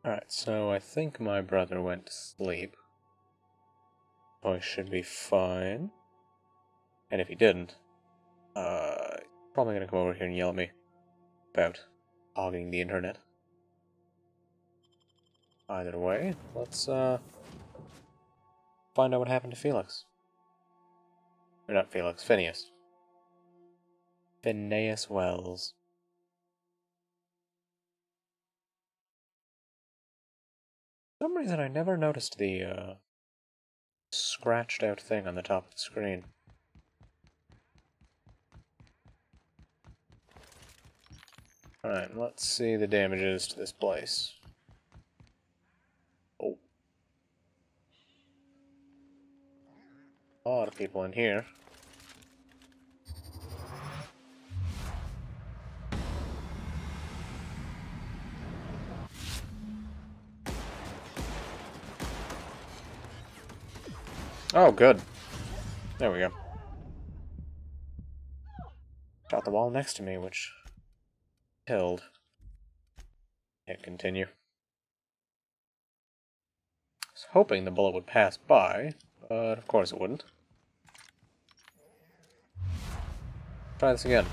Alright, so I think my brother went to sleep. So I should be fine. And if he didn't, he's probably gonna come over here and yell at me about hogging the internet. Either way, let's find out what happened to Felix. Or not Felix, Phineas. Phineas Wells. For some reason I never noticed the scratched out thing on the top of the screen. Alright, let's see the damages to this place. Oh. A lot of people in here. Oh, good. There we go. Got the wall next to me, which killed. Hit continue. I was hoping the bullet would pass by, but of course it wouldn't. Try this again.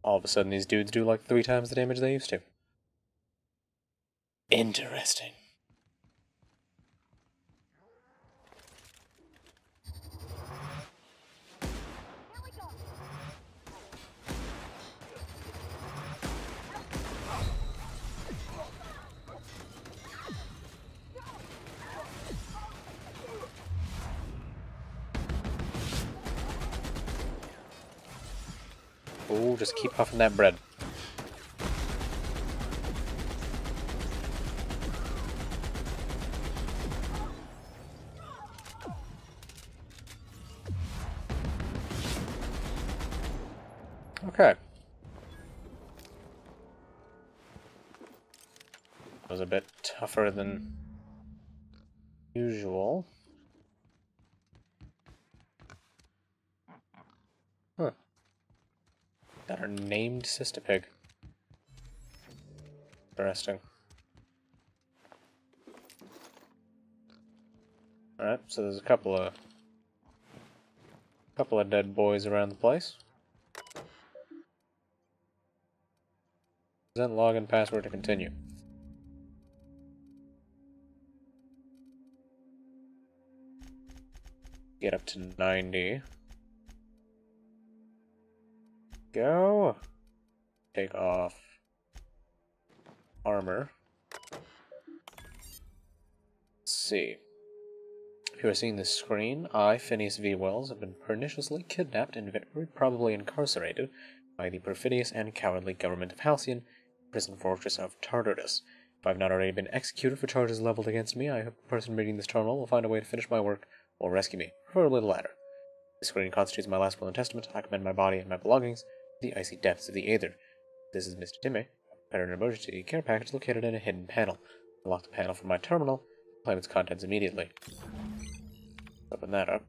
All of a sudden these dudes do like 3 times the damage they used to. Interesting. Oh, just keep puffing that bread. Okay. That was a bit tougher than usual. Huh. Got our named sister pig. Interesting. Alright, so there's a couple of dead boys around the place. Present login password to continue. Get up to 90. Go. Take off armor. Let's see. If you are seeing this screen, I, Phineas V. Wells, have been perniciously kidnapped and very probably incarcerated by the perfidious and cowardly government of Halcyon, prison fortress of Tartarus. If I have not already been executed for charges leveled against me, I hope the person reading this terminal will find a way to finish my work or rescue me, preferably the latter. This screen constitutes my last will and testament. I commend my body and my belongings to the icy depths of the Aether. This is Mr. Timme. Prepare an emergency care package located in a hidden panel. Unlock the panel from my terminal. Claim its contents immediately. Open that up.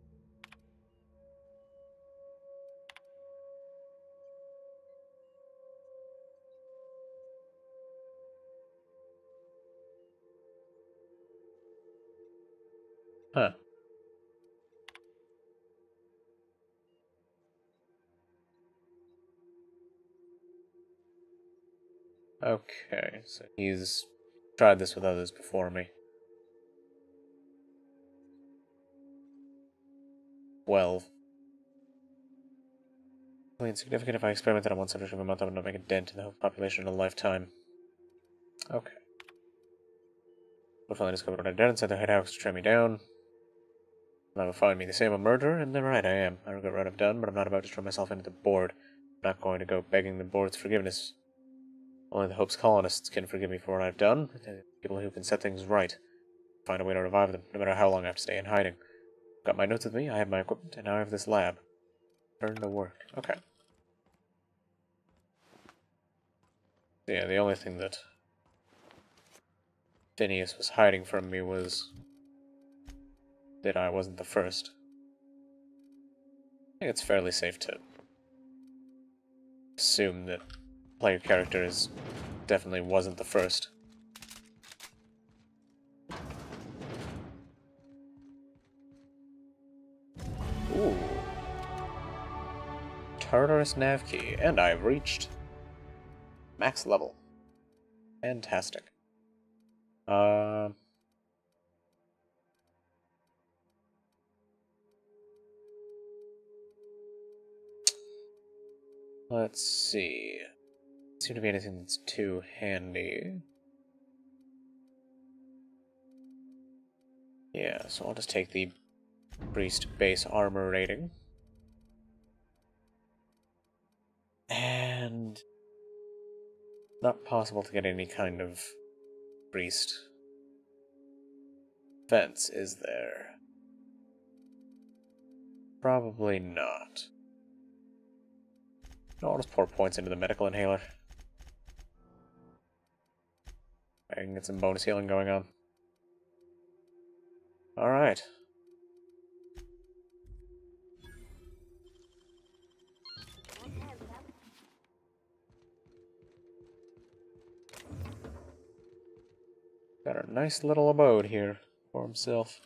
Huh. Okay, so he's tried this with others before me. 12. Really insignificant. If I experimented on one subject of a month, I would not make a dent in the whole population in a lifetime. Okay. We'll finally discover what I've done inside the hideout to trim me down. That will find me. They say I'm a murderer, and they're right, I am. I regret what I've done, but I'm not about to throw myself into the board. I'm not going to go begging the board's forgiveness. Only the Hope's colonists can forgive me for what I've done. The people who can set things right. Find a way to revive them, no matter how long I have to stay in hiding. I've got my notes with me, I have my equipment, and now I have this lab. Turn to work. Okay. Yeah, the only thing that Phineas was hiding from me was that I wasn't the first. I think it's fairly safe to assume that player character definitely wasn't the first. Ooh. Tartarus nav key, and I've reached max level. Fantastic. Let's see. Doesn't seem to be anything that's too handy. Yeah, so I'll just take the priest base armor rating. And not possible to get any kind of priest fence, is there? Probably not. No, I'll just pour points into the medical inhaler. I can get some bonus healing going on. Alright. Got a nice little abode here for himself.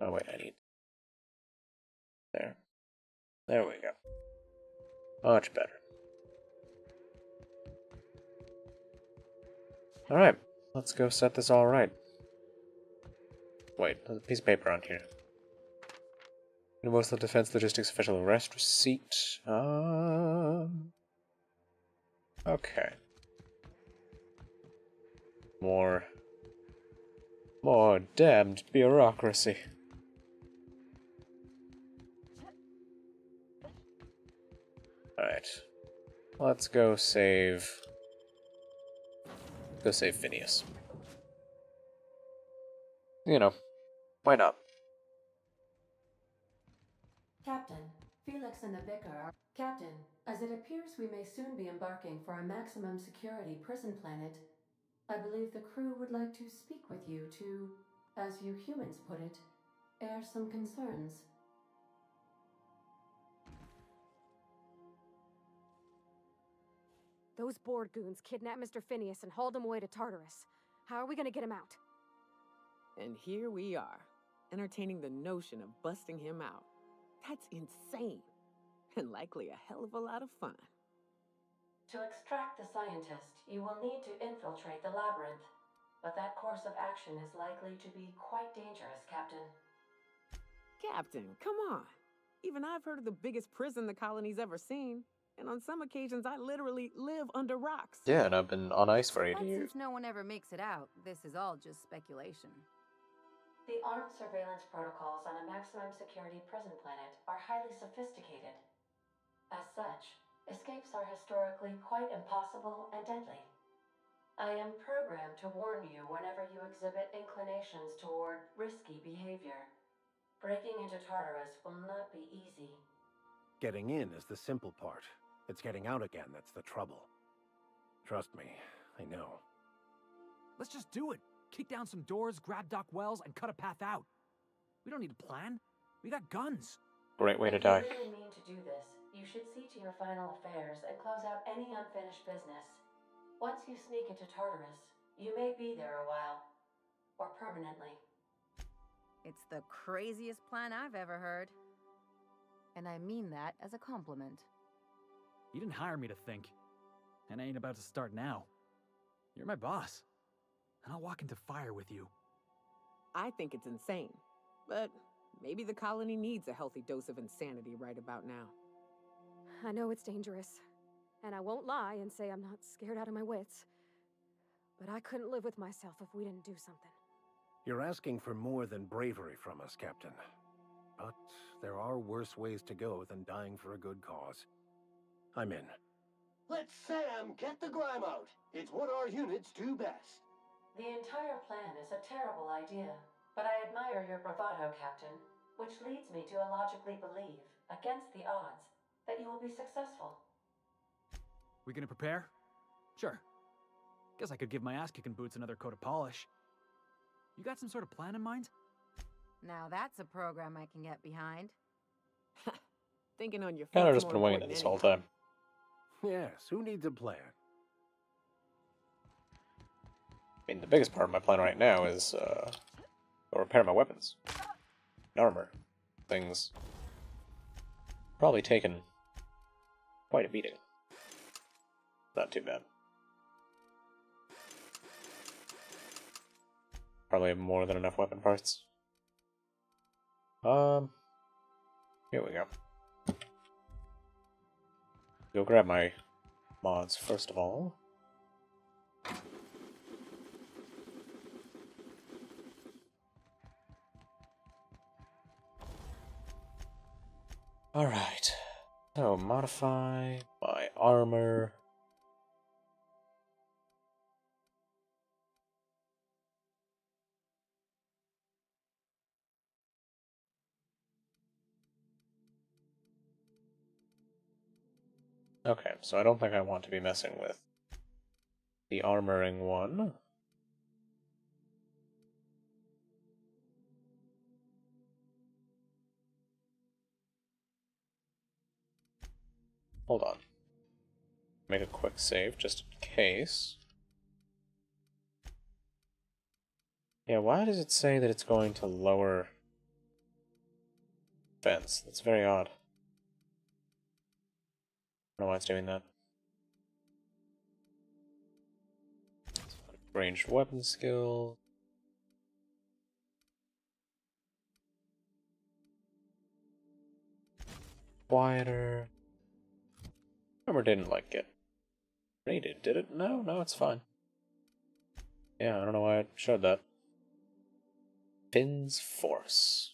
Oh wait, I need... There. There we go. Much better. Alright, let's go set this all right. Wait, there's a piece of paper on here. Universal Defense Logistics Official Arrest Receipt. Okay. More damned bureaucracy. Alright. Let's go save... Go save Phineas. You know, why not? Captain, Felix and the Vicar are... Captain, as it appears we may soon be embarking for a maximum security prison planet, I believe the crew would like to speak with you to, as you humans put it, air some concerns. Those board goons kidnapped Mr. Phineas and hauled him away to Tartarus. How are we gonna get him out? And here we are, entertaining the notion of busting him out. That's insane, and likely a hell of a lot of fun. To extract the scientist, you will need to infiltrate the labyrinth, but that course of action is likely to be quite dangerous, Captain. Captain, come on. Even I've heard of the biggest prison the colony's ever seen. And on some occasions, I literally live under rocks. Yeah, and I've been on ice for 8 But years. since no one ever makes it out, this is all just speculation. The armed surveillance protocols on a maximum security prison planet are highly sophisticated. As such, escapes are historically quite impossible and deadly. I am programmed to warn you whenever you exhibit inclinations toward risky behavior. Breaking into Tartarus will not be easy. Getting in is the simple part. It's getting out again that's the trouble. Trust me, I know. Let's just do it. Kick down some doors, grab Doc Wells, and cut a path out. We don't need a plan. We got guns. Great way to If die. you really mean to do this, you should see to your final affairs and close out any unfinished business. Once you sneak into Tartarus, you may be there a while. Or permanently. It's the craziest plan I've ever heard. And I mean that as a compliment. You didn't hire me to think. And I ain't about to start now. You're my boss. And I'll walk into fire with you. I think it's insane. But maybe the colony needs a healthy dose of insanity right about now. I know it's dangerous. And I won't lie and say I'm not scared out of my wits. But I couldn't live with myself if we didn't do something. You're asking for more than bravery from us, Captain. But there are worse ways to go than dying for a good cause. I'm in. Let Sam get the grime out. It's what our units do best. The entire plan is a terrible idea, but I admire your bravado, Captain, which leads me to illogically believe, against the odds, that you will be successful. We gonna prepare? Sure. Guess I could give my ass-kicking boots another coat of polish. You got some sort of plan in mind? Now that's a program I can get behind. Thinking on your feet. Kinda just been winging it this whole time. Yes, who needs a plan? I mean, the biggest part of my plan right now is, go repair my weapons. Armor. Things. Probably taken quite a beating. Not too bad. Probably have more than enough weapon parts. Here we go. Go grab my mods first of all. Alright. So, modify my armor. Okay, so I don't think I want to be messing with the armoring one. Hold on. Make a quick save, just in case. Yeah, why does it say that it's going to lower defense? That's very odd. I don't know why it's doing that. Ranged weapon skill. Quieter. Armor didn't like get rated, did it? No, it's fine. Yeah, I don't know why it showed that. Finn's Force.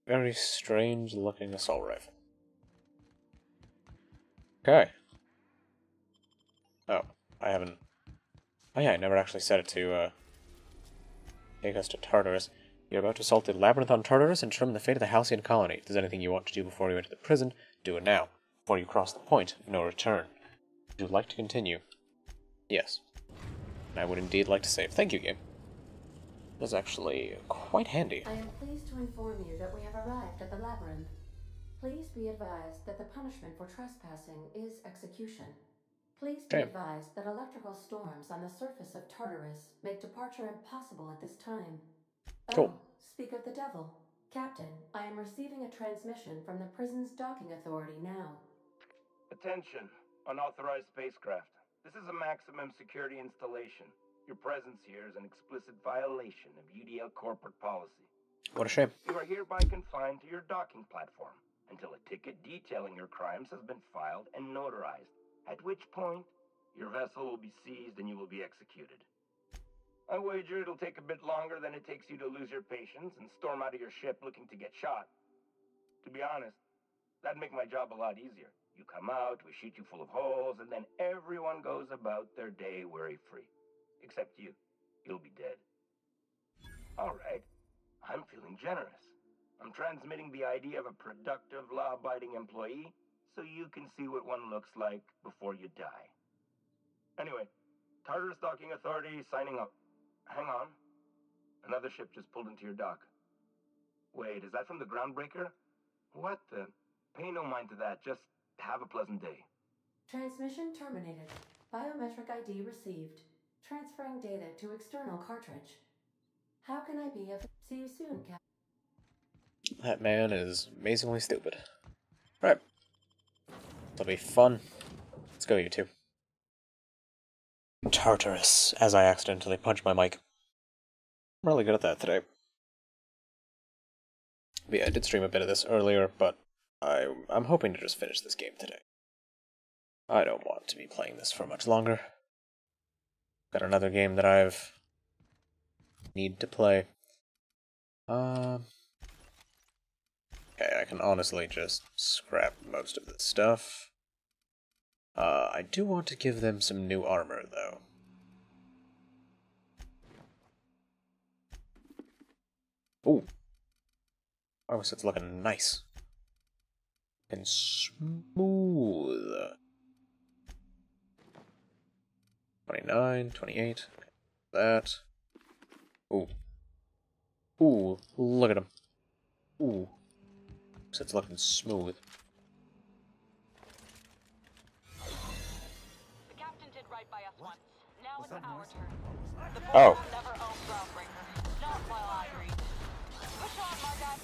Very strange looking assault rifle. Okay. Oh, I haven't... Oh yeah, I never actually set it to, take us to Tartarus. You're about to assault the Labyrinth on Tartarus and determine the fate of the Halcyon colony. If there's anything you want to do before you enter the prison, do it now. Before you cross the point of no return. Would you like to continue? Yes. And I would indeed like to save. Thank you, game. It was actually quite handy. I am pleased to inform you that we have arrived at the labyrinth. Please be advised that the punishment for trespassing is execution. Please be Okay. advised that electrical storms on the surface of Tartarus make departure impossible at this time. Cool. Oh, speak of the devil. Captain, I am receiving a transmission from the prison's docking authority now. Attention, unauthorized spacecraft. This is a maximum security installation. Your presence here is an explicit violation of UDL corporate policy. What a shame. You are hereby confined to your docking platform until a ticket detailing your crimes has been filed and notarized, at which point your vessel will be seized and you will be executed. I wager it'll take a bit longer than it takes you to lose your patience and storm out of your ship looking to get shot. To be honest, that'd make my job a lot easier. You come out, we shoot you full of holes, and then everyone goes about their day worry-free. Except you. You'll be dead. Alright. I'm feeling generous. I'm transmitting the idea of a productive, law-abiding employee so you can see what one looks like before you die. Anyway, Tartarus Docking Authority signing up. Hang on. Another ship just pulled into your dock. Wait, is that from the Groundbreaker? What the... Pay no mind to that, just have a pleasant day. Transmission terminated. Biometric ID received. Transferring data to external cartridge. How can I be of... See you soon, Captain. That man is amazingly stupid. Right. That'll be fun. Let's go, you two. Tartarus, as I accidentally punched my mic. I'm really good at that today. But yeah, I did stream a bit of this earlier, but I'm hoping to just finish this game today. I don't want to be playing this for much longer. Got another game that I've need to play. Okay, I can honestly just scrap most of this stuff. I do want to give them some new armor, though. Ooh. Oh, so it's looking nice. And smooth. 29, 28. That. Ooh. Ooh, look at him. Ooh. So it's looking smooth. The captain did right by us once. Now it's our turn. The board Oh. will never own Groundbreaker. Not while I read. Push on, Margot.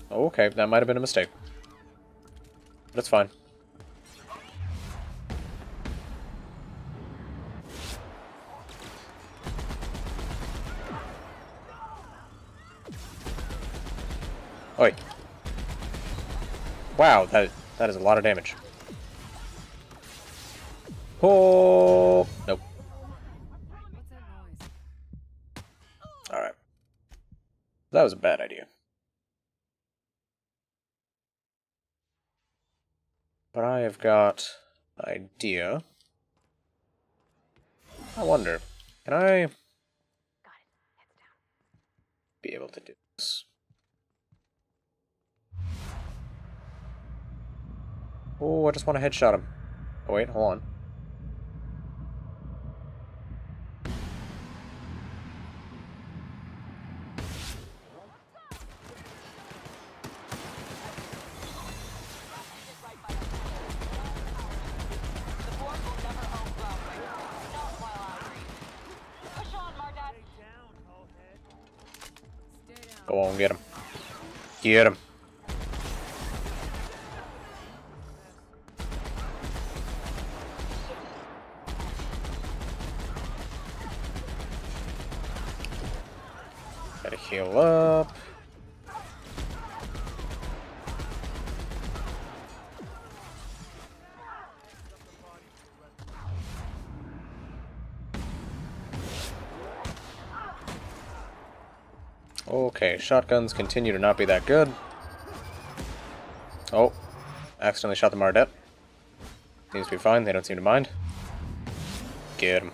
Okay, that might have been a mistake. But it's fine. Oi. Wow, that is a lot of damage. Oh, nope. Alright. That was a bad idea. But I have got an idea. I wonder, can I be able to do this? Oh, I just want to headshot him. Oh wait, hold on. Go on, get him. Get him. Gotta heal up. Okay, shotguns continue to not be that good. Oh, accidentally shot the Mardet. Seems to be fine, they don't seem to mind. Get him.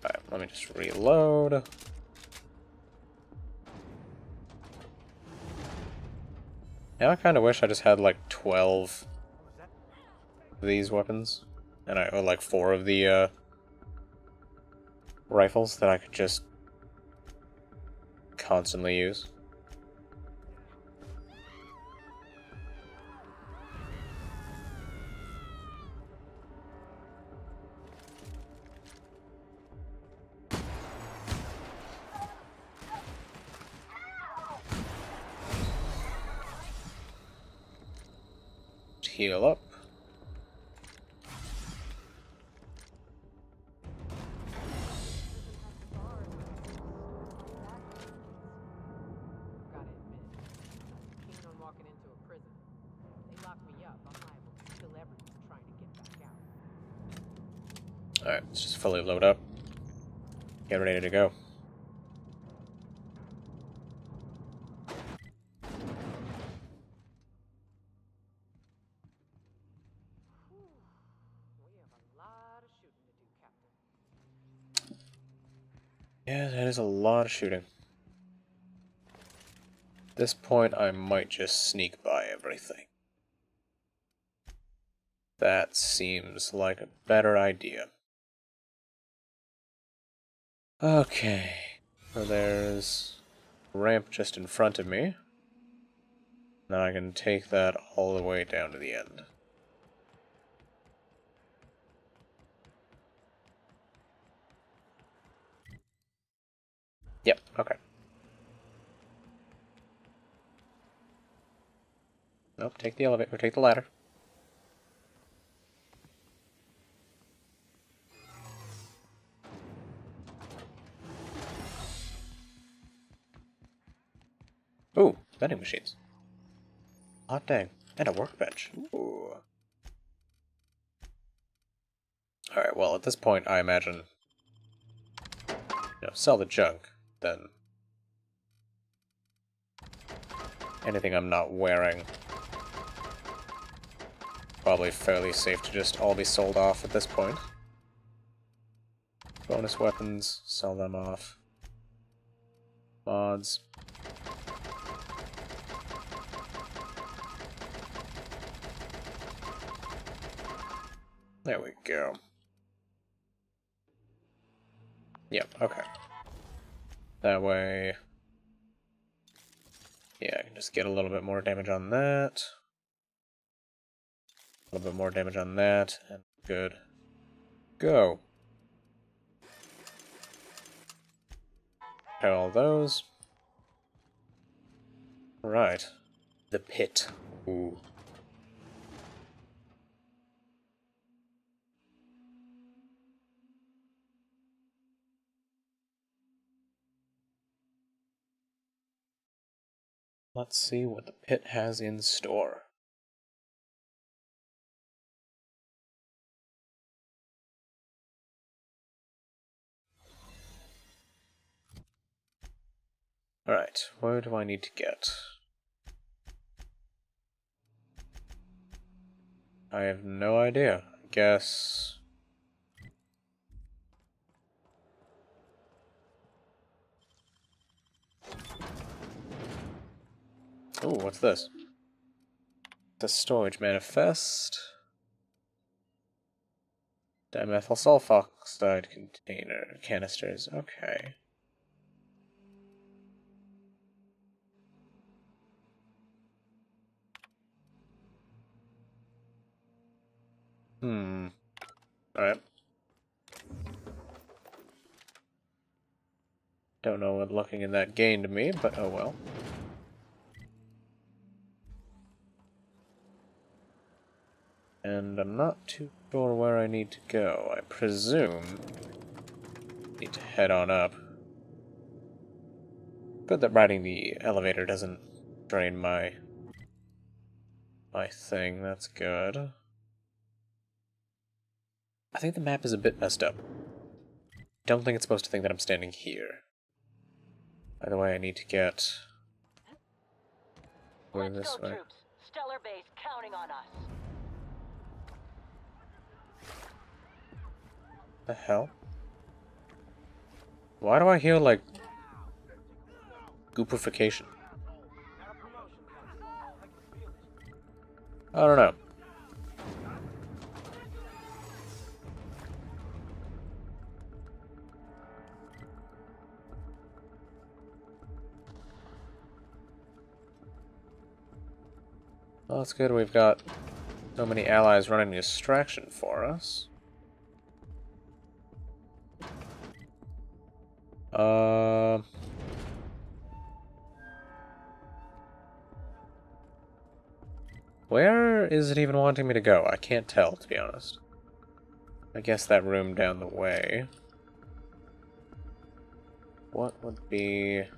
Alright, let me just reload. Now I kind of wish I just had like 12 of these weapons, and or like 4 of the rifles that I could just constantly use. Heal up. Gotta admit, I'm keen on walking into a prison. They lock me up, I'm liable to kill everyone trying to get back out. Alright, let's just fully load up. Get ready to go. Yeah, that is a lot of shooting. At this point, I might just sneak by everything. That seems like a better idea. Okay. So there's a ramp just in front of me. Then I can take that all the way down to the end. Yep, okay. Nope, take the elevator, or take the ladder. Ooh, vending machines. Hot dang. And a workbench. Ooh. Alright, well, at this point, I imagine... sell the junk, then... anything I'm not wearing... probably fairly safe to just all be sold off at this point. Bonus weapons, sell them off. Mods. There we go. Yep, okay. That way... yeah, I can just get a little bit more damage on that. A little bit more damage on that, and good. Go! Repair all those. Right. The pit. Ooh. Let's see what the pit has in store. Alright, where do I need to get? I have no idea. I guess... ooh, what's this? The storage manifest. Dimethyl sulfoxide container canisters. Okay. Alright. Don't know what looking in that gained me, but oh well. And I'm not too sure where I need to go. I presume I need to head on up. Good that riding the elevator doesn't drain my thing. That's good. I think the map is a bit messed up. Don't think it's supposed to think that I'm standing here. By the way, I need to get... going this way. Troops. Stellar base counting on us. The hell? Why do I hear, like, goopification? I don't know. Well, that's good. We've got so many allies running distraction for us. Where is it even wanting me to go? I can't tell, to be honest. I guess that room down the way. What would be the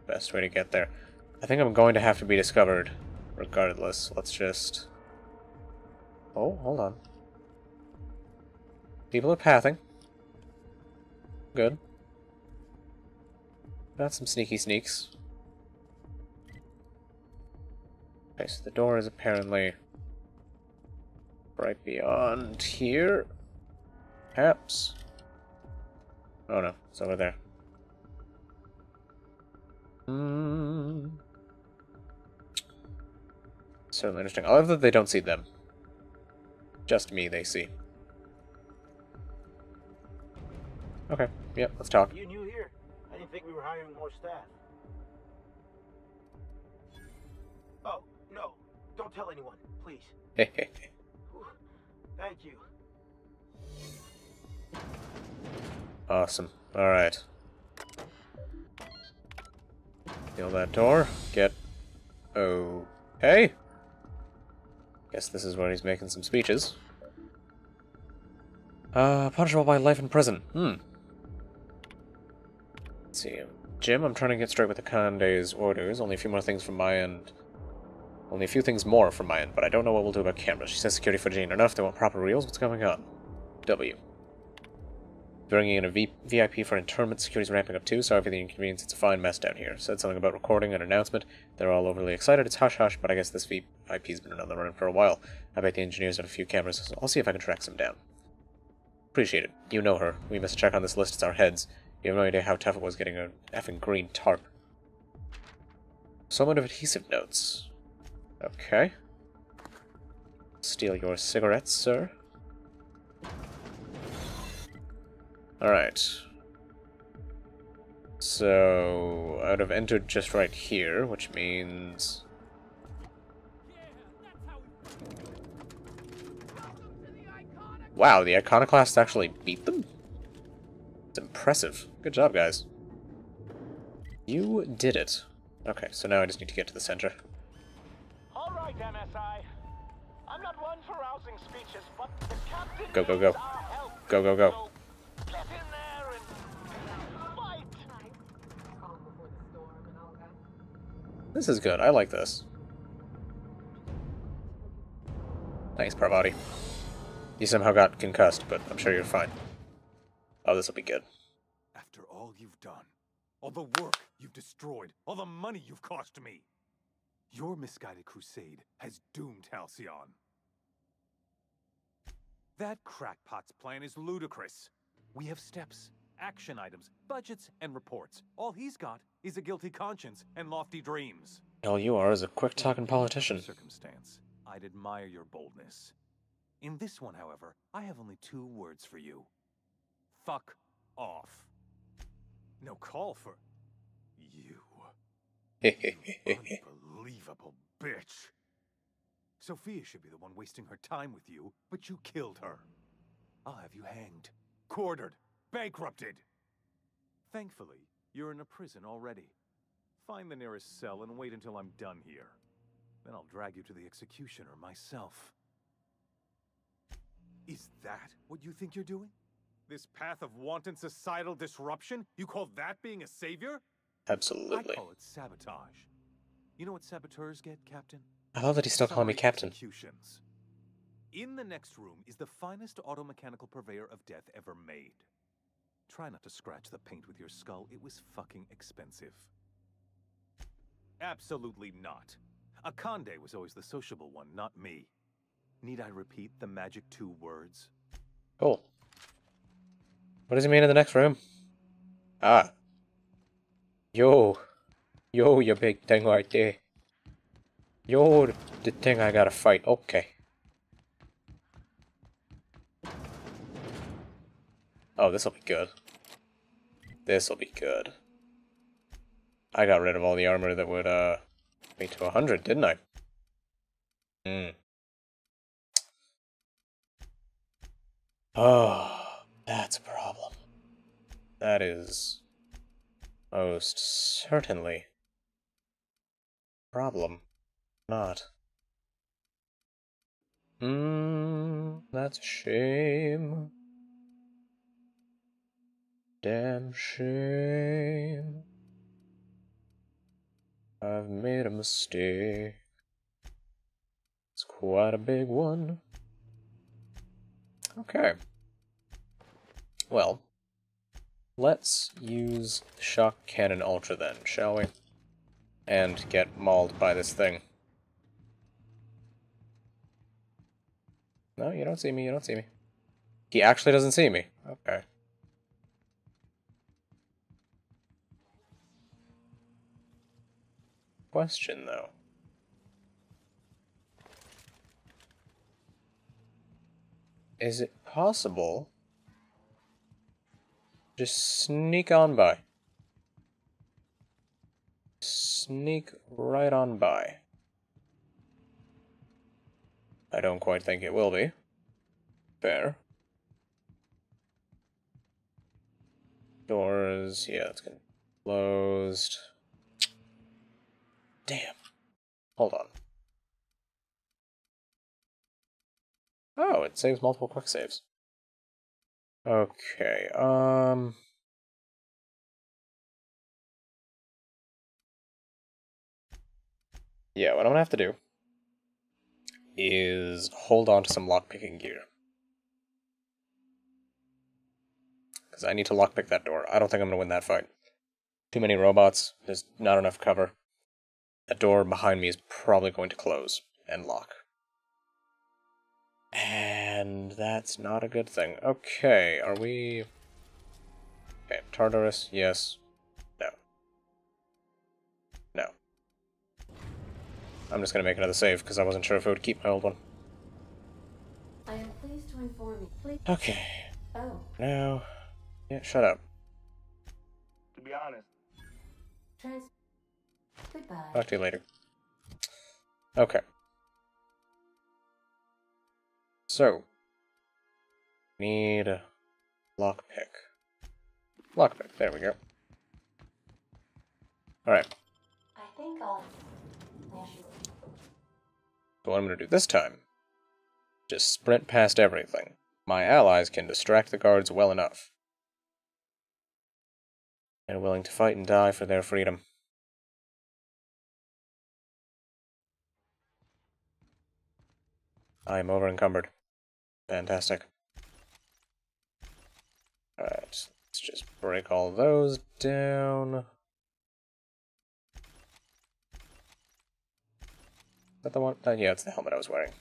best way to get there? I think I'm going to have to be discovered regardless. Let's just... oh, hold on. People are pathing. Good. Got some sneaky sneaks. Okay, so the door is apparently right beyond here. Perhaps. Oh no, it's over there. Certainly interesting. I love that they don't see them. Just me they see. Okay, yep, let's talk. You new here? I didn't think we were hiring more staff. Oh, no. Don't tell anyone, please. Thank you. Awesome. Alright. Seal that door. Get... okay. Guess this is where he's making some speeches. Punishable by life in prison. Let's see. Jim, I'm trying to get straight with the Conde's orders. Only a few more things from my end. Only a few things more from my end, but I don't know what we'll do about cameras. She says security footage ain't enough. They want proper reels. What's going on? W. Bringing in a VIP for internment. Security's ramping up too. Sorry for the inconvenience. It's a fine mess down here. Said something about recording an announcement. They're all overly excited. It's hush-hush, but I guess this VIP's been on the run for a while. I bet the engineers have a few cameras, so I'll see if I can track some down. Appreciate it. You know her. We must check on this list. It's our heads. You have no idea how tough it was getting a effing green tarp. Somewhat of adhesive notes. Okay. Steal your cigarettes, sir. Alright. So, I'd have entered just right here, which means... Wow, the Iconoclasts actually beat them? It's impressive. Good job, guys. You did it. Okay, so now I just need to get to the center. Alright, MSI. I'm not one for rousing speeches, but the captain Go, go, go. Go, go, go. So get in there and fight! This is good. I like this. Thanks, Parvati. You somehow got concussed, but I'm sure you're fine. Oh, this'll be good. After all you've done, all the work you've destroyed, all the money you've cost me, your misguided crusade has doomed Halcyon. That crackpot's plan is ludicrous. We have steps, action items, budgets, and reports. All he's got is a guilty conscience and lofty dreams. All you are is a quick-talking politician. Circumstance, I'd admire your boldness. In this one, however, I have only 2 words for you. Fuck off. No call for you. Unbelievable bitch. Sophia should be the one wasting her time with you, but you killed her. I'll have you hanged, quartered, bankrupted. Thankfully, you're in a prison already. Find the nearest cell and wait until I'm done here. Then I'll drag you to the executioner myself. Is that what you think you're doing? This path of wanton societal disruption? You call that being a savior? Absolutely. I call it sabotage. You know what saboteurs get, Captain? I love that he's still calling me Captain. Executions. In the next room is the finest automechanical purveyor of death ever made. Try not to scratch the paint with your skull. It was fucking expensive. Absolutely not. Akande was always the sociable one, not me. Need I repeat the magic 2 words? Cool. What does he mean in the next room? Ah. Yo. Yo, you big thing right there. Yo, the thing I gotta fight. Okay. Oh, this'll be good. This'll be good. I got rid of all the armor that would, me to 100, didn't I? Oh, that's a problem. That is most certainly a problem. Not. That's a shame. Damn shame. I've made a mistake. It's quite a big one. Okay. Well, let's use Shock Cannon Ultra then, shall we? And get mauled by this thing. No, you don't see me, you don't see me. He actually doesn't see me. Okay. Question, though. Is it possible just sneak on by? Sneak right on by. I don't quite think it will be. Fair. Doors, yeah, it's gonna be closed. Damn. Hold on. Oh, it saves multiple quick saves. Okay, Yeah, what I'm gonna have to do is hold on to some lockpicking gear. Because I need to lockpick that door. I don't think I'm gonna win that fight. Too many robots, there's not enough cover. That door behind me is probably going to close and lock. And that's not a good thing. Okay, are we... Okay, Tartarus, yes. No. No. I'm just gonna make another save, because I wasn't sure if it would keep my old one. I am pleased to inform you. Please. Okay. Oh. Now... Yeah, shut up. To be honest. Goodbye. Talk to you later. Okay. So. Need a lockpick. Lockpick, there we go. Alright. I think I'll... So what I'm going to do this time, just sprint past everything. My allies can distract the guards well enough. And willing to fight and die for their freedom. I am over-encumbered. Fantastic. Alright, let's just break all those down. Is that the one? Yeah, it's the helmet I was wearing.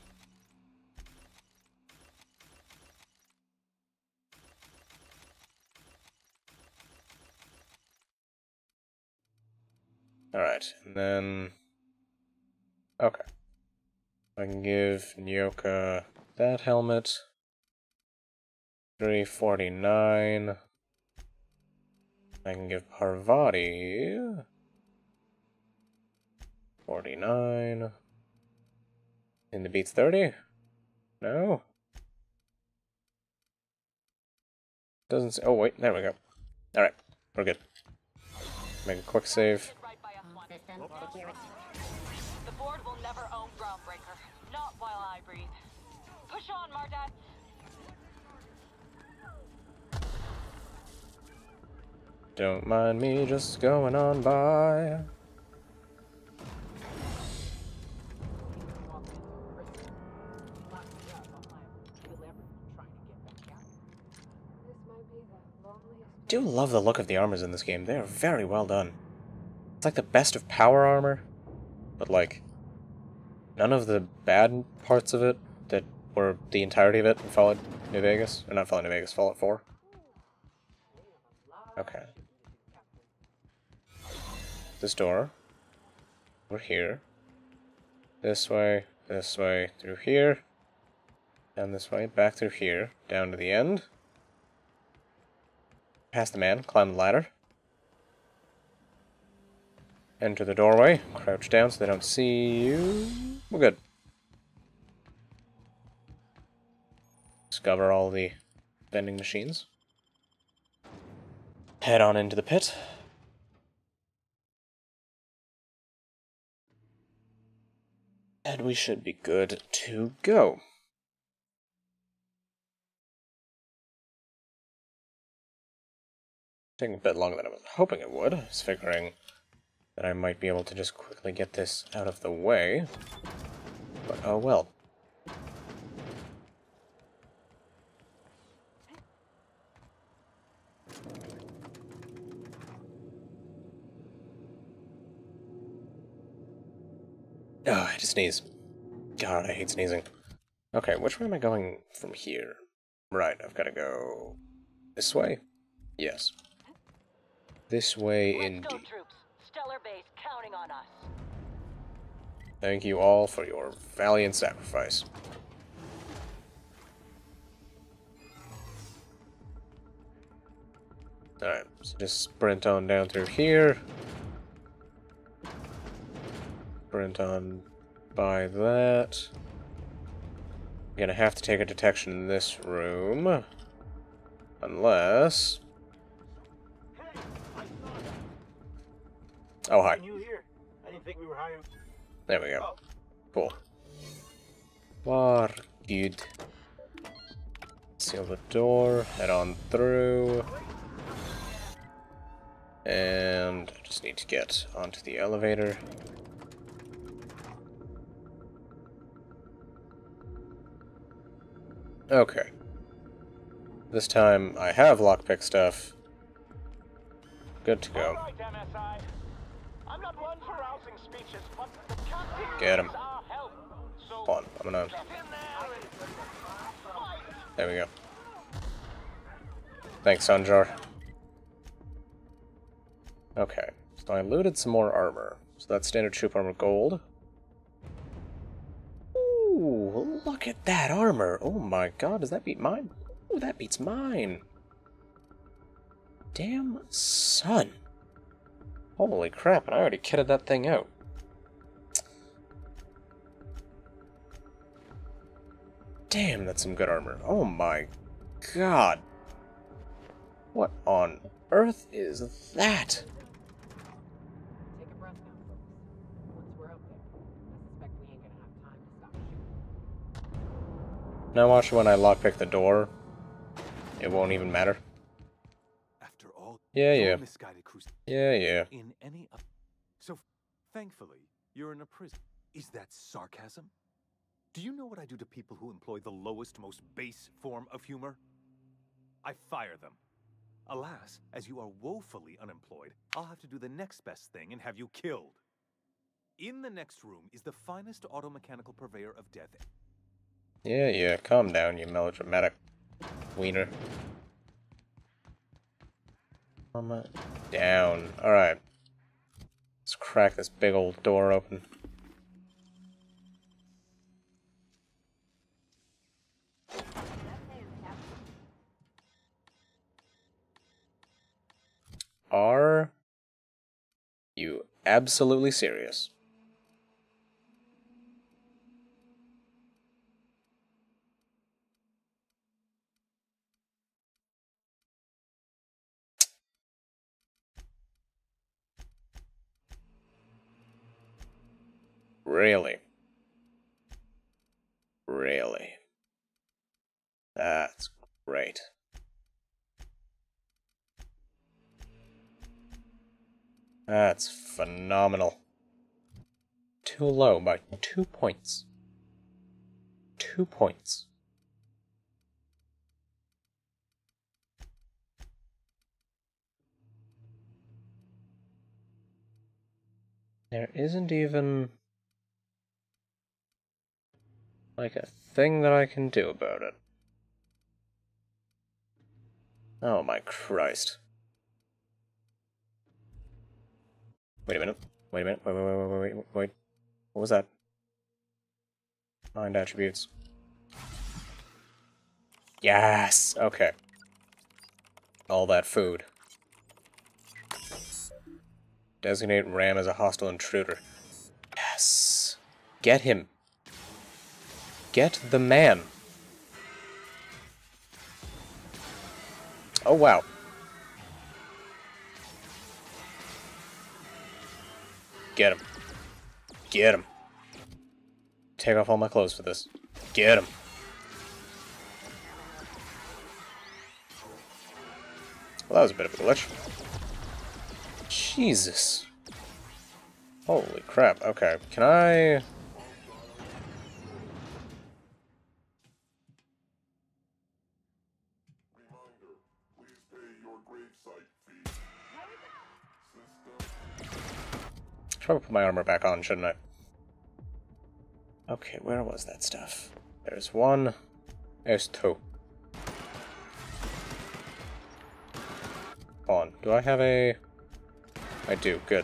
Alright, and then... Okay. I can give Nyoka that helmet. 349. I can give Parvati... 49. In the beats 30? No? Doesn't say... Oh, wait, there we go. Alright, we're good. Make a quick save. The board will never own Groundbreaker. Not while I breathe. Push on, Mardat. Don't mind me just going on by. I do love the look of the armors in this game. They are very well done. It's like the best of power armor, but like none of the bad parts of it that were the entirety of it in Fallout New Vegas, or not Fallout New Vegas, Fallout 4. Okay. This door. Over here. This way, through here. Down this way, back through here, down to the end. Past the man, climb the ladder. Enter the doorway, crouch down so they don't see you. We're good. Discover all the vending machines. Head on into the pit. And we should be good to go. Taking a bit longer than I was hoping it would. I was figuring that I might be able to just quickly get this out of the way. But oh well. Oh, I had to sneeze. God, I hate sneezing. Okay, which way am I going from here? Right, I've got to go this way? Yes. This way indeed. Troops. Stellar base counting on us. Thank you all for your valiant sacrifice. Alright, so just sprint on down through here. Sprint on by that. I'm gonna have to take a detection in this room. Unless... Oh, hi. I didn't think we were hiring. There we go. Cool. War good. Seal the door, head on through. And I just need to get onto the elevator. Okay. This time I have lockpick stuff. Good to go. Alright, MSI. I'm not one for rousing speeches, but the captain Get him. needs our help. So Hold on, I'm gonna... get in there and fight. There we go. Thanks, Sanjar. Okay, so I looted some more armor. So that's standard troop armor gold. Ooh, look at that armor! Oh my god, does that beat mine? Ooh, that beats mine! Damn son! Holy crap, and I already kitted that thing out. Damn, that's some good armor. Oh my god! What on earth is that? Take a breath now, folks. Once we're up there, I suspect we ain't gonna have time to stop shooting. Now watch when I lockpick the door. It won't even matter. After all, Yeah. misguided crusade. Yeah. In any so, thankfully, you're in a prison. Is that sarcasm? Do you know what I do to people who employ the lowest, most base form of humor? I fire them. Alas, as you are woefully unemployed, I'll have to do the next best thing and have you killed. In the next room is the finest automechanical purveyor of death. Yeah, calm down, you melodramatic wiener. Calm down. Alright. Let's crack this big old door open. Are you absolutely serious? Really? Really? That's great. That's phenomenal. Too low by 2 points. 2 points. There isn't even like a thing that I can do about it. Oh my Christ. Wait a minute. Wait. What was that? Mind attributes. Yes! Okay. All that food. Designate Ram as a hostile intruder. Yes! Get him! Get the man! Oh wow. Get him. Get him. Take off all my clothes for this. Get him. Well, that was a bit of a glitch. Jesus. Holy crap. Okay, can I... Probably put my armor back on, shouldn't I? Okay, where was that stuff? There's one. There's two. On. Do I have a... I do, good.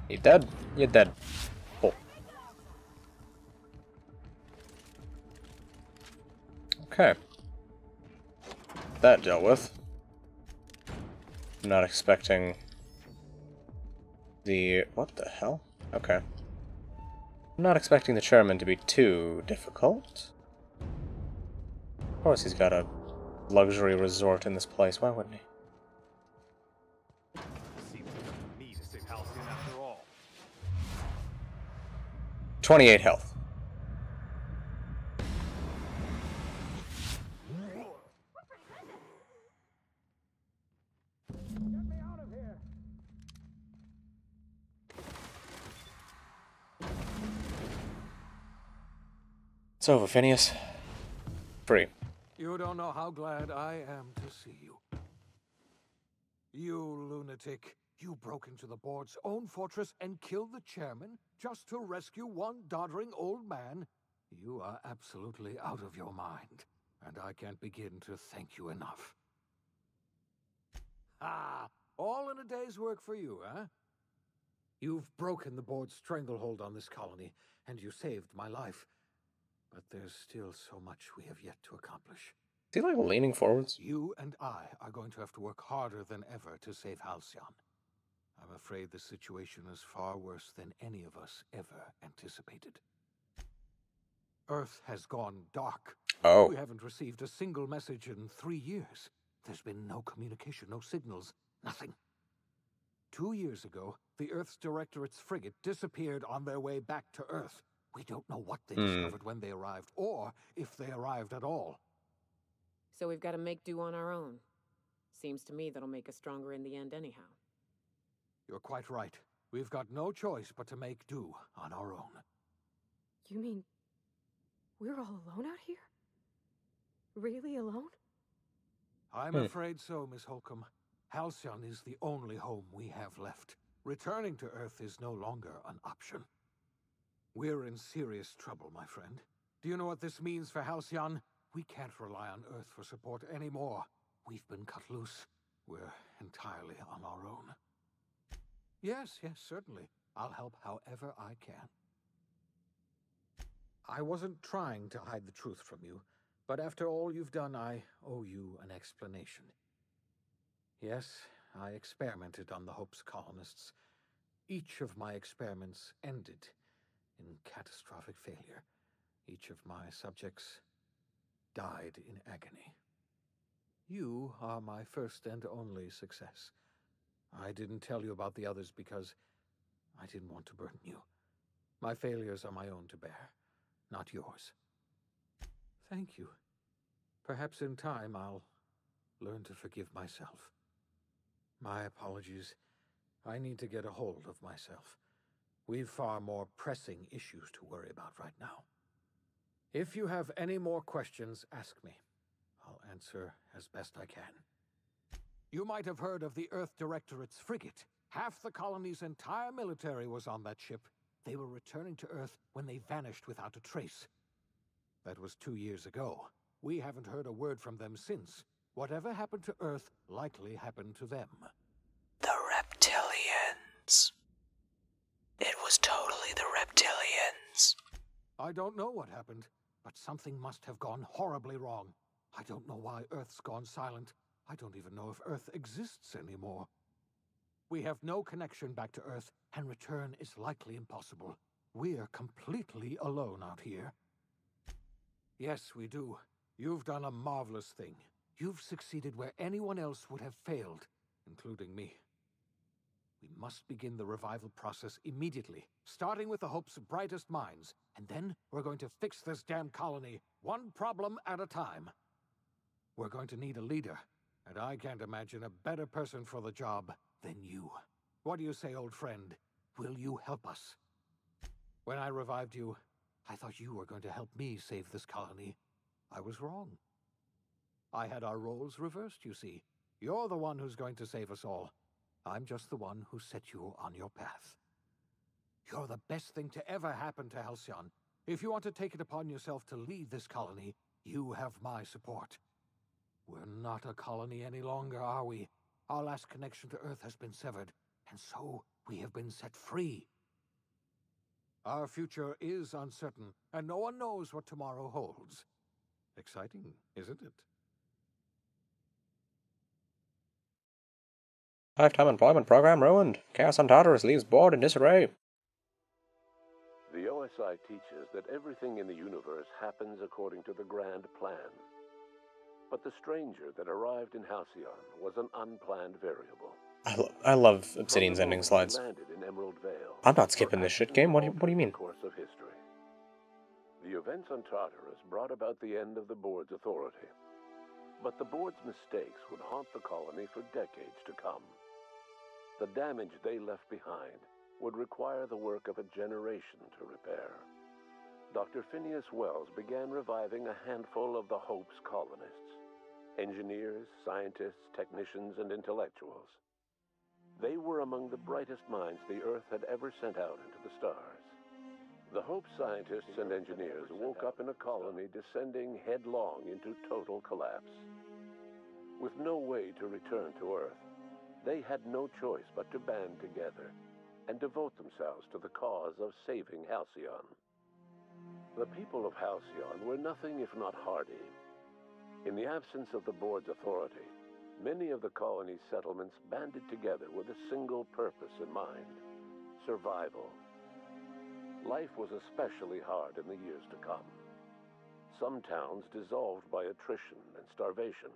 You dead? You're dead. Oh. Okay. That dealt with. I'm not expecting the... What the hell? Okay. I'm not expecting the chairman to be too difficult. Of course he's got a luxury resort in this place, why wouldn't he? Seems like up to me to save Halcyon after all. 28 health. It's over, Phineas. Free. You don't know how glad I am to see you. You lunatic. You broke into the board's own fortress and killed the chairman just to rescue one doddering old man? You are absolutely out of your mind, and I can't begin to thank you enough. Ah, all in a day's work for you, huh? You've broken the board's stranglehold on this colony, and you saved my life. But there's still so much we have yet to accomplish. Is he like leaning forwards? You and I are going to have to work harder than ever to save Halcyon. I'm afraid the situation is far worse than any of us ever anticipated. Earth has gone dark. Oh. We haven't received a single message in 3 years. There's been no communication, no signals, nothing. 2 years ago, the Earth's Directorate's frigate disappeared on their way back to Earth. We don't know what they discovered when they arrived, or if they arrived at all. So we've got to make do on our own. Seems to me that'll make us stronger in the end anyhow. You're quite right. We've got no choice but to make do on our own. You mean we're all alone out here? Really alone? I'm afraid so, Miss Holcomb. Halcyon is the only home we have left. Returning to Earth is no longer an option. We're in serious trouble, my friend. Do you know what this means for Halcyon? We can't rely on Earth for support anymore. We've been cut loose. We're entirely on our own. Yes, certainly. I'll help however I can. I wasn't trying to hide the truth from you, but after all you've done, I owe you an explanation. Yes, I experimented on the Hope's colonists. Each of my experiments ended in catastrophic failure. Each of my subjects died in agony. You are my first and only success. I didn't tell you about the others because I didn't want to burden you. My failures are my own to bear, not yours. Thank you. Perhaps in time I'll learn to forgive myself. My apologies. I need to get a hold of myself. We've far more pressing issues to worry about right now. If you have any more questions, ask me. I'll answer as best I can. You might have heard of the Earth Directorate's frigate. Half the colony's entire military was on that ship. They were returning to Earth when they vanished without a trace. That was 2 years ago. We haven't heard a word from them since. Whatever happened to Earth likely happened to them. The reptilians. It was totally the reptilians. I don't know what happened, but something must have gone horribly wrong. I don't know why Earth's gone silent. I don't even know if Earth exists anymore. We have no connection back to Earth, and return is likely impossible. We're completely alone out here. Yes, we do. You've done a marvelous thing. You've succeeded where anyone else would have failed, including me. We must begin the revival process immediately, starting with the Hope's brightest minds, and then we're going to fix this damn colony, one problem at a time. We're going to need a leader, and I can't imagine a better person for the job than you. What do you say, old friend? Will you help us? When I revived you, I thought you were going to help me save this colony. I was wrong. I had our roles reversed, you see. You're the one who's going to save us all. I'm just the one who set you on your path. You're the best thing to ever happen to Halcyon. If you want to take it upon yourself to lead this colony, you have my support. We're not a colony any longer, are we? Our last connection to Earth has been severed, and so we have been set free. Our future is uncertain, and no one knows what tomorrow holds. Exciting, isn't it? Lifetime employment program ruined. Chaos on Tartarus leaves board in disarray. The OSI teaches that everything in the universe happens according to the grand plan. But the stranger that arrived in Halcyon was an unplanned variable. I love Obsidian's ending slides. In Emerald Vale, I'm not skipping this shit game. What do you mean? Course of history. The events on Tartarus brought about the end of the board's authority. But the board's mistakes would haunt the colony for decades to come. The damage they left behind would require the work of a generation to repair. Dr. Phineas Wells began reviving a handful of the Hope's colonists. Engineers, scientists, technicians, and intellectuals. They were among the brightest minds the Earth had ever sent out into the stars. The Hope scientists and engineers woke up in a colony descending headlong into total collapse. With no way to return to Earth, they had no choice but to band together and devote themselves to the cause of saving Halcyon. The people of Halcyon were nothing if not hardy. In the absence of the board's authority, many of the colony's settlements banded together with a single purpose in mind: survival. Life was especially hard in the years to come. Some towns dissolved by attrition and starvation,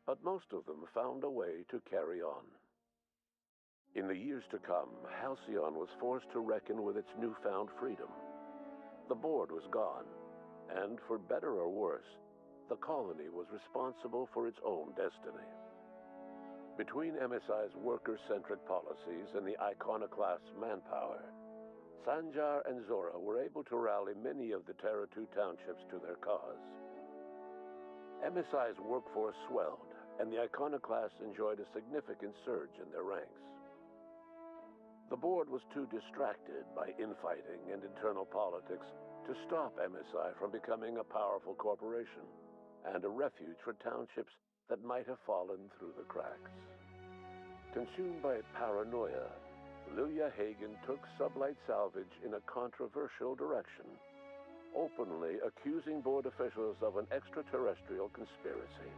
but most of them found a way to carry on. In the years to come, Halcyon was forced to reckon with its newfound freedom. The board was gone, and for better or worse, the colony was responsible for its own destiny. Between MSI's worker-centric policies and the iconoclast's manpower, Sanjar and Zora were able to rally many of the Terra 2 townships to their cause. MSI's workforce swelled, and the iconoclasts enjoyed a significant surge in their ranks. The board was too distracted by infighting and internal politics to stop MSI from becoming a powerful corporation and a refuge for townships that might have fallen through the cracks. Consumed by paranoia, Lilia Hagen took Sublight Salvage in a controversial direction, openly accusing board officials of an extraterrestrial conspiracy.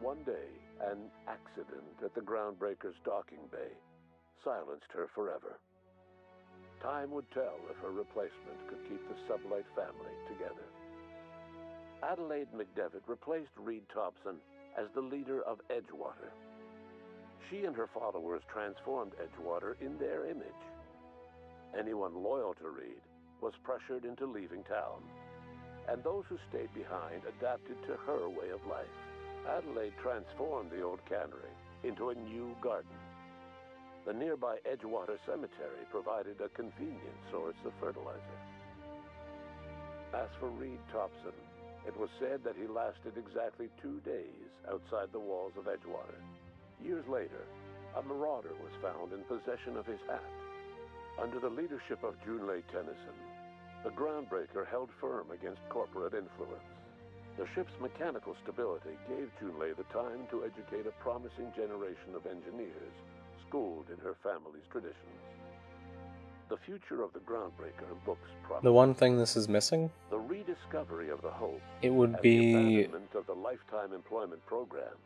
One day, an accident at the Groundbreaker's docking bay silenced her forever. Time would tell if her replacement could keep the Sublight family together. Adelaide McDevitt replaced Reed Thompson as the leader of Edgewater. She and her followers transformed Edgewater in their image. Anyone loyal to Reed was pressured into leaving town, and those who stayed behind adapted to her way of life. Adelaide transformed the old cannery into a new garden. The nearby Edgewater Cemetery provided a convenient source of fertilizer. As for Reed Thompson, it was said that he lasted exactly 2 days outside the walls of Edgewater. Years later, a marauder was found in possession of his hat. Under the leadership of Junlei Tennyson, the Groundbreaker held firm against corporate influence. The ship's mechanical stability gave Junlei the time to educate a promising generation of engineers schooled in her family's traditions. The future of the Groundbreaker looks promising. The one thing this is missing? The rediscovery of the Hope. It would and be... the abandonment of the lifetime employment program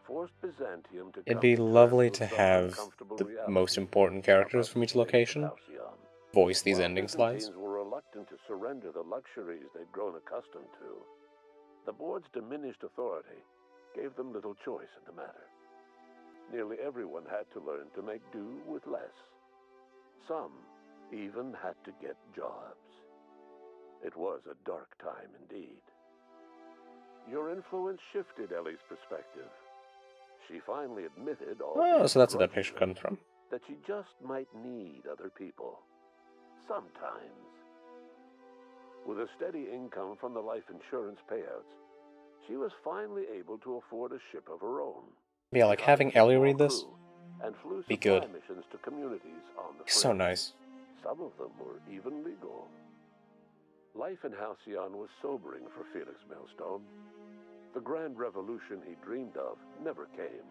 forced Byzantium to It'd come be to lovely terms to with some have uncomfortable the realities most important characters about from each the fate of location Halcyon. voice these While ending slides. Byzantines were reluctant to surrender the luxuries they'd grown accustomed to, the board's diminished authority gave them little choice in the matter. Nearly everyone had to learn to make do with less. Some even had to get jobs. It was a dark time indeed. Your influence shifted Ellie's perspective. She finally admitted, Oh, so that's where that picture comes from. that she just might need other people. Sometimes. With a steady income from the life insurance payouts, she was finally able to afford a ship of her own. Yeah, like having Ellie read this And flew be supply good. missions to communities on the So fringe. nice. Some of them were even legal. Life in Halcyon was sobering for Felix Millstone. The grand revolution he dreamed of never came.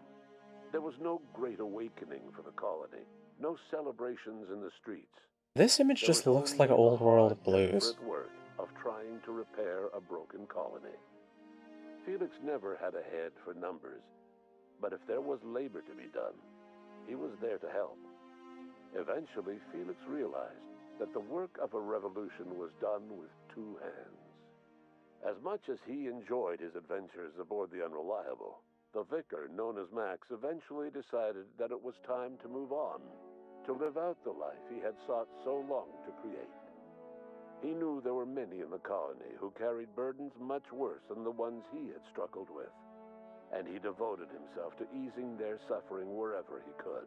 There was no great awakening for the colony, no celebrations in the streets. This image There just was looks only like the old world hard, blues. desperate work of trying to repair a broken colony. Felix never had a head for numbers, but if there was labor to be done, he was there to help. Eventually, Felix realized that the work of a revolution was done with 2 hands. As much as he enjoyed his adventures aboard the Unreliable, the vicar, known as Max, eventually decided that it was time to move on, to live out the life he had sought so long to create. He knew there were many in the colony who carried burdens much worse than the ones he had struggled with, and he devoted himself to easing their suffering wherever he could.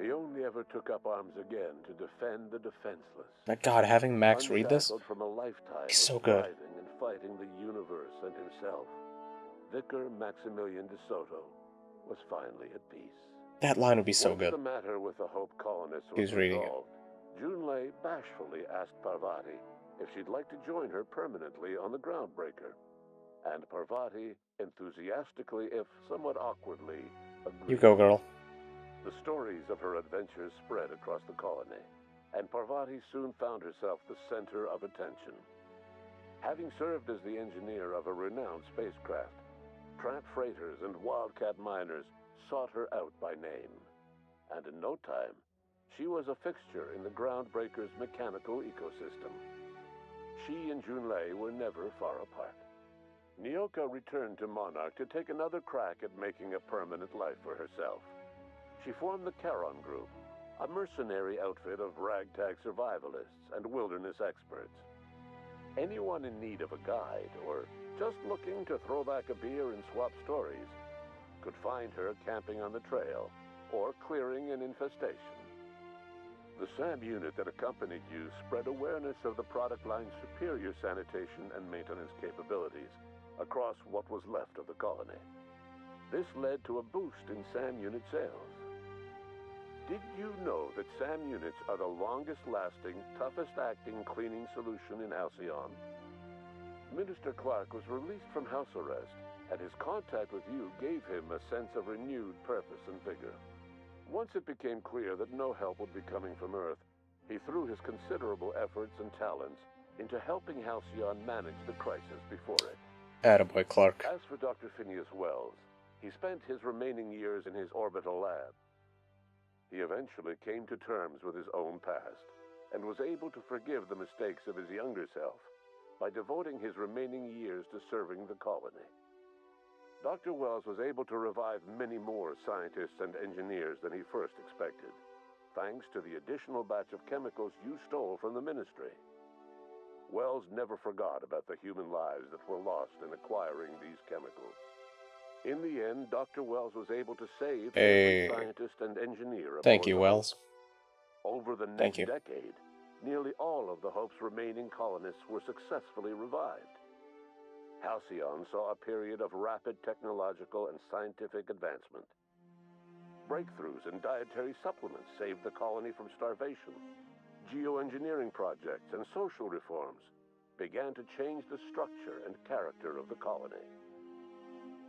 He only ever took up arms again to defend the defenseless. My God, having Max read this, Unshackled from a lifetime he's so of good. striving and fighting the universe and himself, Vicar Maximilian de Soto was finally at peace. That line would be so Once good. the matter with the Hope colonists He was was reading it. resolved, Junlei bashfully asked Parvati if she'd like to join her permanently on the Groundbreaker, and Parvati enthusiastically, if somewhat awkwardly, agreed. You go, girl. The stories of her adventures spread across the colony, and Parvati soon found herself the center of attention. Having served as the engineer of a renowned spacecraft, tramp freighters and wildcat miners sought her out by name, and in no time, she was a fixture in the Groundbreaker's mechanical ecosystem. She and Junlei were never far apart. Nyoka returned to Monarch to take another crack at making a permanent life for herself. She formed the Charon Group, a mercenary outfit of ragtag survivalists and wilderness experts. Anyone in need of a guide, or just looking to throw back a beer and swap stories, could find her camping on the trail, or clearing an infestation. The SAM unit that accompanied you spread awareness of the product line's superior sanitation and maintenance capabilities across what was left of the colony. This led to a boost in SAM unit sales. Did you know that SAM units are the longest-lasting, toughest-acting cleaning solution in Halcyon? Minister Clark was released from house arrest, and his contact with you gave him a sense of renewed purpose and vigor. Once it became clear that no help would be coming from Earth, he threw his considerable efforts and talents into helping Halcyon manage the crisis before it. Attaboy, Clark. As for Dr. Phineas Wells, he spent his remaining years in his orbital lab. He eventually came to terms with his own past, and was able to forgive the mistakes of his younger self by devoting his remaining years to serving the colony. Dr. Wells was able to revive many more scientists and engineers than he first expected, thanks to the additional batch of chemicals you stole from the Ministry. Wells never forgot about the human lives that were lost in acquiring these chemicals. In the end, Dr. Wells was able to save every scientist and engineer aboard Thank you, the Wells. Hope. Over the next decade, nearly all of the Hope's remaining colonists were successfully revived. Halcyon saw a period of rapid technological and scientific advancement. Breakthroughs in dietary supplements saved the colony from starvation. Geoengineering projects and social reforms began to change the structure and character of the colony.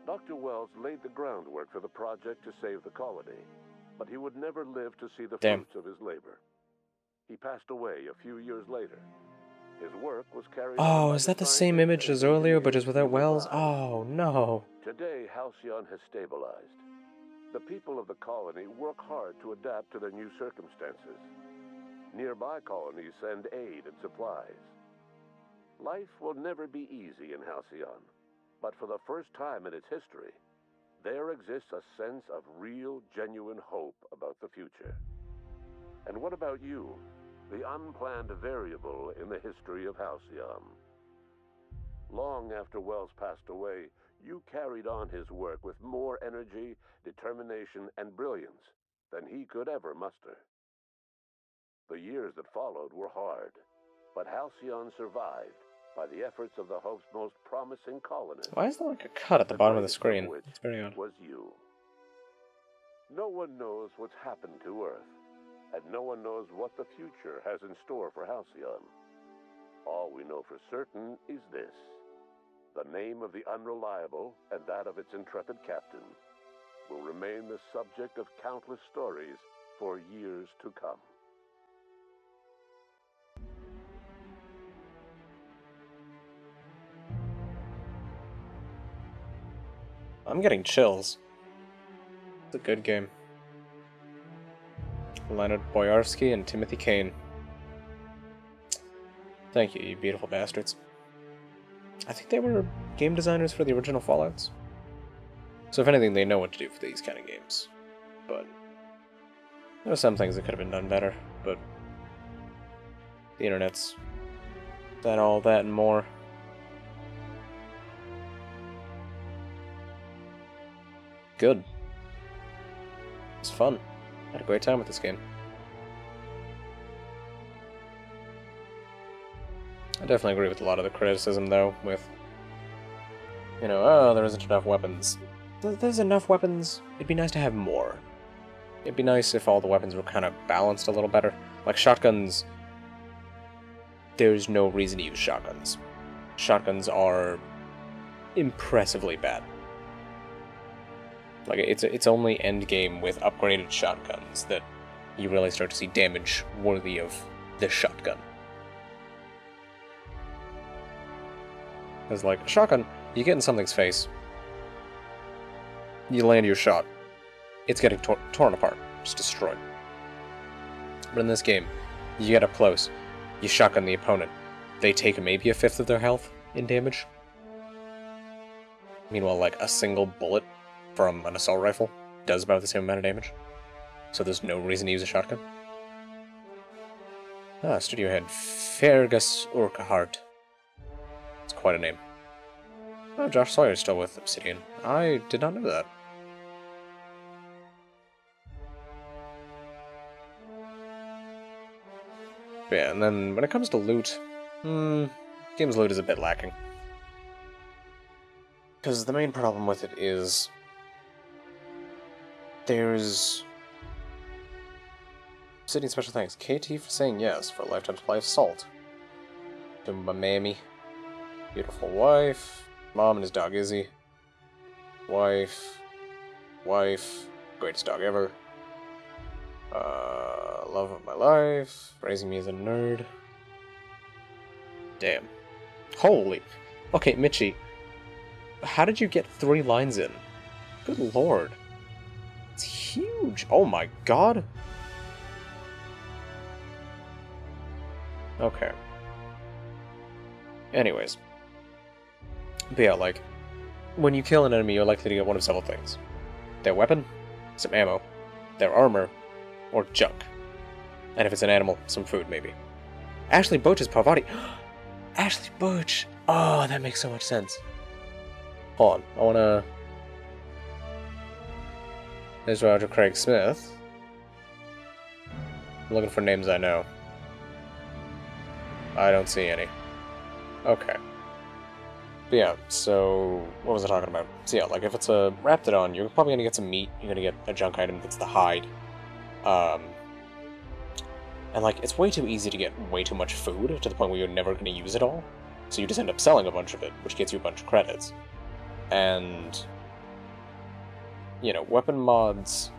Dr. Wells laid the groundwork for the project to save the colony, but he would never live to see the fruits of his labor. He passed away a few years later. His work was carried on Oh, by is that the same image as earlier, but just without Wells? Oh, no. Today, Halcyon has stabilized. The people of the colony work hard to adapt to their new circumstances. Nearby colonies send aid and supplies. Life will never be easy in Halcyon. But for the first time in its history, there exists a sense of real, genuine hope about the future. And what about you, the unplanned variable in the history of Halcyon? Long after Wells passed away, you carried on his work with more energy, determination, and brilliance than he could ever muster. The years that followed were hard, but Halcyon survived by the efforts of the Hope's most promising colonists. Why is there like a cut at the bottom of the screen? It's very odd. Was you. No one knows what's happened to Earth, and no one knows what the future has in store for Halcyon. All we know for certain is this: the name of the Unreliable and that of its intrepid captain will remain the subject of countless stories for years to come. I'm getting chills. It's a good game. Leonard Boyarsky and Timothy Kane. Thank you, you beautiful bastards. I think they were game designers for the original Fallouts. So if anything, they know what to do for these kind of games. But there are some things that could have been done better, but the internet's done all that and more. Good. It's fun. Had a great time with this game. I definitely agree with a lot of the criticism, though, with, you know, oh, there isn't enough weapons. There's enough weapons. It'd be nice to have more. It'd be nice if all the weapons were kind of balanced a little better. Like shotguns, there's no reason to use shotguns. Shotguns are impressively bad. Like, it's only endgame with upgraded shotguns that you really start to see damage worthy of the shotgun. Because, like, a shotgun, you get in something's face, you land your shot, it's getting torn apart, just destroyed. But in this game, you get up close, you shotgun the opponent, they take maybe a fifth of their health in damage. Meanwhile, like, a single bullet from an assault rifle does about the same amount of damage. So there's no reason to use a shotgun. Ah, studio head Fergus Urquhart. It's quite a name. Oh, Josh Sawyer's still with Obsidian. I did not know that. But yeah, and then when it comes to loot, game's loot is a bit lacking. Because the main problem with it is there's Obsidian special thanks. KT for saying yes for Lifetime Supply of Salt. To my mammy. Beautiful wife. Mom and his dog Izzy. Wife. Greatest dog ever. Love of my life. Raising me as a nerd. Damn. Holy. Okay, Mitchie. How did you get 3 lines in? Good lord. It's huge. Oh my god. Okay. Anyways. But yeah, like, when you kill an enemy, you're likely to get one of several things. Their weapon, some ammo, their armor, or junk. And if it's an animal, some food, maybe. Ashley Butch's Parvati. Ashley Butch! Oh, that makes so much sense. Hold on, I wanna... There's Roger Craig Smith. I'm looking for names I know. I don't see any. Okay. But yeah, so... What was I talking about? So yeah, like, if it's a Raptidon, you're probably gonna get some meat, you're gonna get a junk item that's the hide. And like, it's way too easy to get way too much food, to the point where you're never gonna use it all. So you just end up selling a bunch of it, which gets you a bunch of credits. And... you know, weapon mods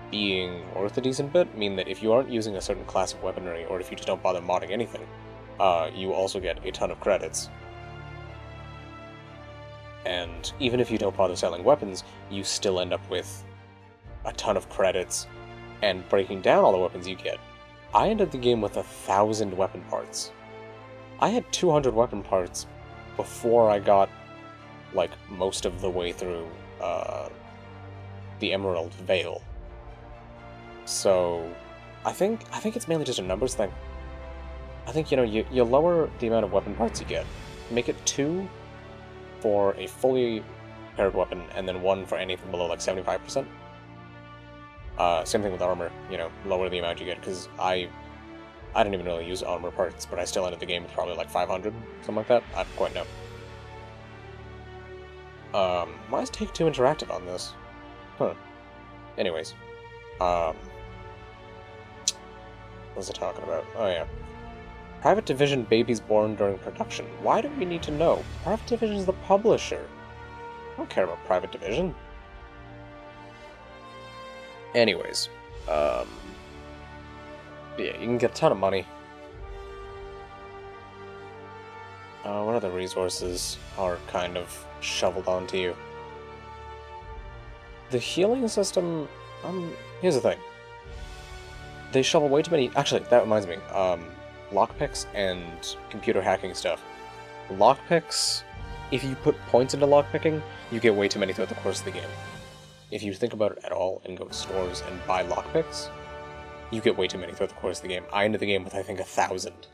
being worth a decent bit mean that if you aren't using a certain class of weaponry, or if you just don't bother modding anything, you also get a ton of credits. And even if you don't bother selling weapons, you still end up with a ton of credits. And breaking down all the weapons you get, I ended the game with 1,000 weapon parts. I had 200 weapon parts before I got, like, most of the way through, the Emerald Veil. So, I think it's mainly just a numbers thing. I think, you know, you lower the amount of weapon parts you get. Make it 2 for a fully paired weapon, and then 1 for anything below, like, 75%. Same thing with armor, you know, lower the amount you get, because I didn't even really use armor parts, but I still ended the game with probably, like, 500, something like that. I don't quite know. Why is Take-Two Interactive on this? Huh. Anyways. What was I talking about? Oh, yeah. Private Division babies born during production. Why do we need to know? Private Division is the publisher. I don't care about Private Division. Anyways. Yeah, you can get a ton of money. What other resources are kind of shoveled onto you? The healing system, here's the thing. They shovel way too many... Actually, that reminds me. Lockpicks and computer hacking stuff. Lockpicks, if you put points into lockpicking, you get way too many throughout the course of the game. If you think about it at all and go to stores and buy lockpicks, you get way too many throughout the course of the game. I ended the game with, I think, 1,000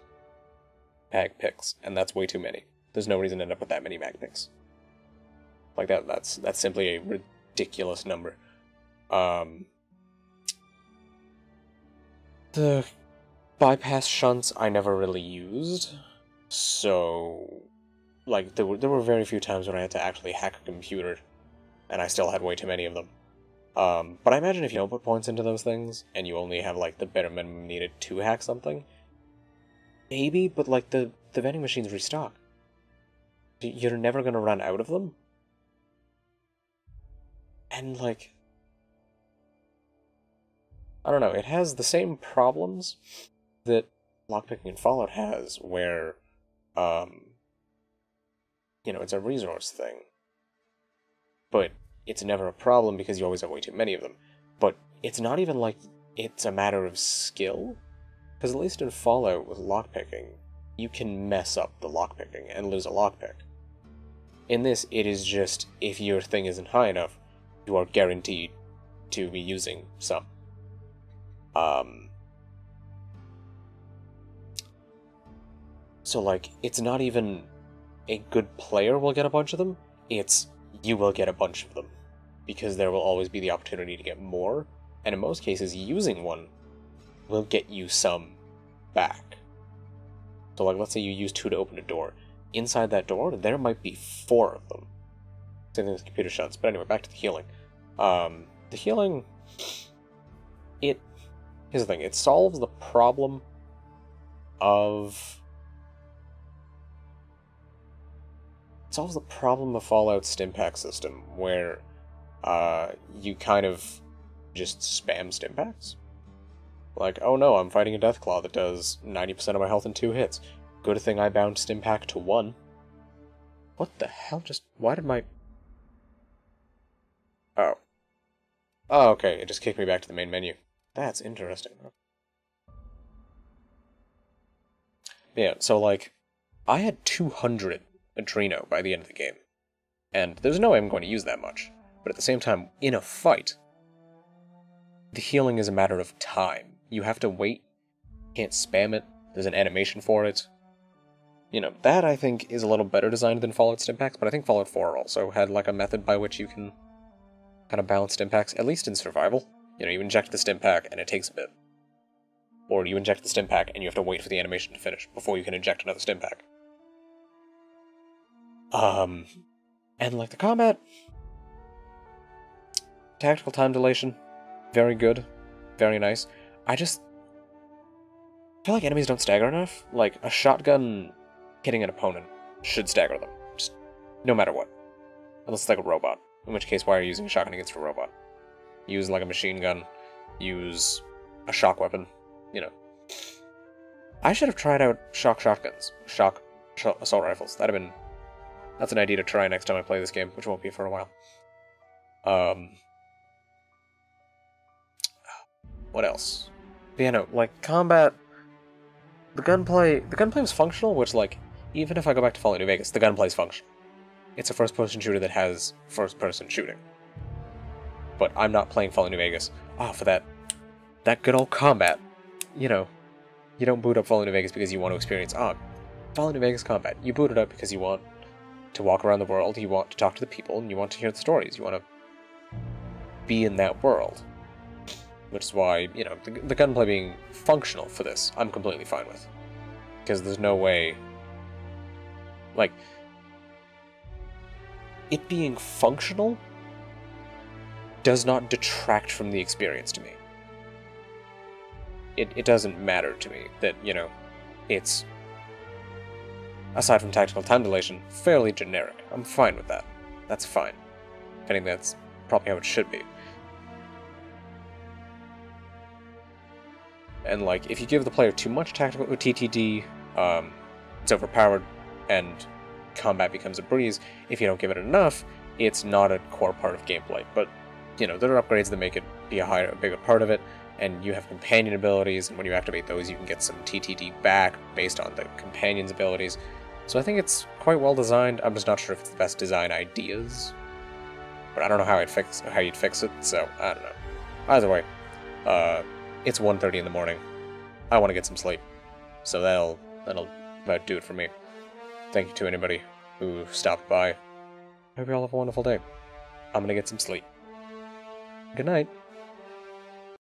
mag picks, and that's way too many. There's no reason to end up with that many mag picks. Like, that's simply a ridiculous number. The bypass shunts I never really used, so like there were very few times when I had to actually hack a computer, and I still had way too many of them. But I imagine if you don't put points into those things, and you only have like the bare minimum needed to hack something, maybe, but like the vending machines restock. You're never gonna run out of them. And like, I don't know, it has the same problems that lockpicking in Fallout has, where, you know, it's a resource thing. But it's never a problem because you always have way too many of them. But it's not even like it's a matter of skill, because at least in Fallout with lockpicking, you can mess up the lockpicking and lose a lockpick. In this, it is just, if your thing isn't high enough, you are guaranteed to be using some. So like, it's not even a good player will get a bunch of them, it's you will get a bunch of them. Because there will always be the opportunity to get more, and in most cases, using one will get you some back. So like, let's say you use 2 to open a door. Inside that door, there might be 4 of them. Same thing with computer shunts. But anyway, back to the healing. The healing, here's the thing, it solves the problem of Fallout's Stimpack system, where you kind of just spam Stimpaks. Like, oh no, I'm fighting a Deathclaw that does 90% of my health in 2 hits. Good thing I bound Stimpack to 1. What the hell? Why did my... Oh. Oh, okay, it just kicked me back to the main menu. That's interesting. Yeah, so like, I had 200 Adreno by the end of the game. And there's no way I'm going to use that much. But at the same time, in a fight, the healing is a matter of time. You have to wait, you can't spam it, there's an animation for it. You know, that I think is a little better designed than Fallout Stimpaks, but I think Fallout 4 also had like a method by which you can kind of balance Stimpaks, at least in survival. You know, you inject the Stimpak and it takes a bit. Or you inject the Stimpak and you have to wait for the animation to finish before you can inject another Stimpak. And like the combat, tactical time dilation, very good, very nice. I feel like enemies don't stagger enough. Like, a shotgun hitting an opponent should stagger them, just no matter what. Unless it's like a robot, in which case why are you using a shotgun against a robot? Use like a machine gun, use a shock weapon, you know. I should have tried out shock shotguns, shock assault rifles. That's an idea to try next time I play this game, which won't be for a while. What else? But yeah, no, like, combat... The gunplay was functional, which, like, even if I go back to Fallout New Vegas, the gunplay's functional. It's a first-person shooter that has first-person shooting. But I'm not playing Fallout New Vegas. For that good old combat. You know, you don't boot up Fallout New Vegas because you want to experience, Fallout New Vegas combat. You boot it up because you want to walk around the world, you want to talk to the people, and you want to hear the stories. You want to be in that world. Which is why, you know, the gunplay being functional for this, I'm completely fine with. Because there's no way... Like, it being functional does not detract from the experience to me. It doesn't matter to me that, you know, it's, aside from tactical time dilation, fairly generic. I'm fine with that. That's fine. I think that's probably how it should be. And, like, if you give the player too much tactical TTD, it's overpowered, and combat becomes a breeze. If you don't give it enough, it's not a core part of gameplay. But, you know, there are upgrades that make it be a bigger part of it, and you have companion abilities, and when you activate those, you can get some TTD back based on the companion's abilities. So I think it's quite well designed. I'm just not sure if it's the best design ideas. But I don't know how you'd fix it, so I don't know. Either way, it's 1:30 in the morning. I want to get some sleep. So that'll about do it for me. Thank you to anybody who stopped by. I hope you all have a wonderful day. I'm gonna get some sleep. Good night.